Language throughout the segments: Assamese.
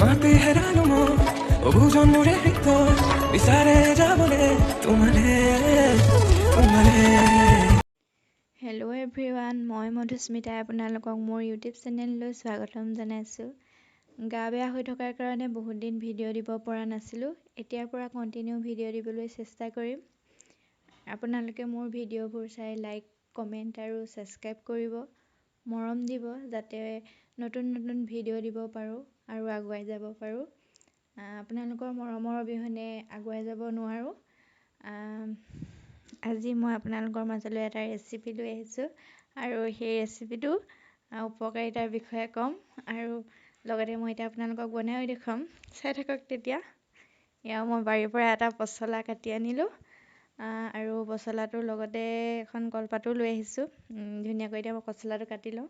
মাতে হেৰালো মই অবুজন মোৰে হৃদয় বিচাৰে যাবলে তোমালে হেল্ল' এভৰিৱান, মই মধুস্মিতাই আপোনালোকক মোৰ ইউটিউব চেনেললৈ স্বাগতম জনাইছোঁ। গা বেয়া হৈ থকাৰ কাৰণে বহুত দিন ভিডিঅ' দিব পৰা নাছিলোঁ। এতিয়াৰ পৰা কণ্টিনিউ ভিডিঅ' দিবলৈ চেষ্টা কৰিম। আপোনালোকে মোৰ ভিডিঅ'বোৰ চাই লাইক, কমেণ্ট আৰু ছাবস্ক্ৰাইব কৰিব, মৰম দিব, যাতে নতুন নতুন ভিডিঅ' দিব পাৰোঁ আৰু আগুৱাই যাব পাৰোঁ। আপোনালোকৰ মৰমৰ অবিহনে আগুৱাই যাব নোৱাৰোঁ। আজি মই আপোনালোকৰ মাজলৈ এটা ৰেচিপি লৈ আহিছোঁ আৰু সেই ৰেচিপিটো উপকাৰিতাৰ বিষয়ে ক'ম আৰু লগতে মই এতিয়া আপোনালোকক বনাইও দেখুৱাম। চাই থাকক তেতিয়া। এয়া মই বাৰীৰ পৰা এটা পচলা কাটি আনিলোঁ আৰু পচলাটোৰ লগতে এখন কলপাতো লৈ আহিছোঁ। ধুনীয়াকৈ এতিয়া মই পচলাটো কাটি লওঁ।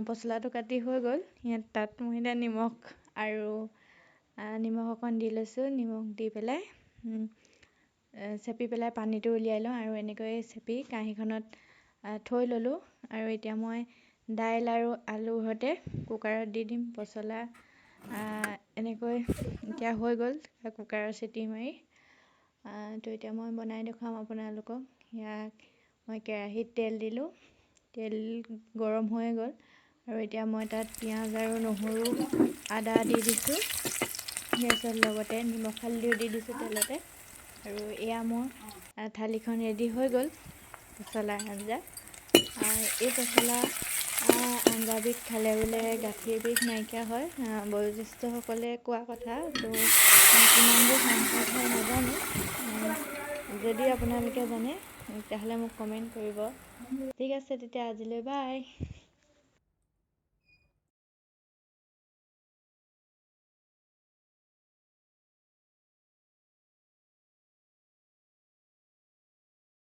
পচলাটো কাটি হৈ গ'ল। তাত মই এতিয়া নিমখ অকণ দি লৈছোঁ। নিমখ দি পেলাই চেপি পেলাই পানীটো উলিয়াই লওঁ আৰু এনেকৈ চেপি কাঁহীখনত থৈ ল'লোঁ। আৰু এতিয়া মই দাইল আৰু আলুৰ সৈতে কুকাৰত দি দিম পচলা। এনেকৈ এতিয়া হৈ গ'ল কুকাৰৰ চিটি মাৰি। তো এতিয়া মই বনাই দেখুৱাম আপোনালোকক। ইয়াক মই কেৰাহীত তেল দিলোঁ। তেল গৰম হৈ গ'ল আৰু এতিয়া মই তাত পিঁয়াজ আৰু নহৰু, আদা দি দিছোঁ। তাৰপিছত লগতে নিমখ হালধিও দি দিছোঁ তেলতে। আৰু এয়া মোৰ থালিখন ৰেডি হৈ গ'ল, পচলাৰ আঞ্জা। এই পচলা আঞ্জাবিধ খালে বোলে গাঁঠিৰ বিষ নাইকিয়া হয়। বয়োজ্যেষ্ঠসকলে কোৱা কথা। তো কিমান দূৰ সম্ভৱ হয় নাজানো। যদি আপোনালোকে জানে তেতিয়াহ'লে মোক কমেণ্ট কৰিব। ঠিক আছে তেতিয়া আজিলৈ বাই।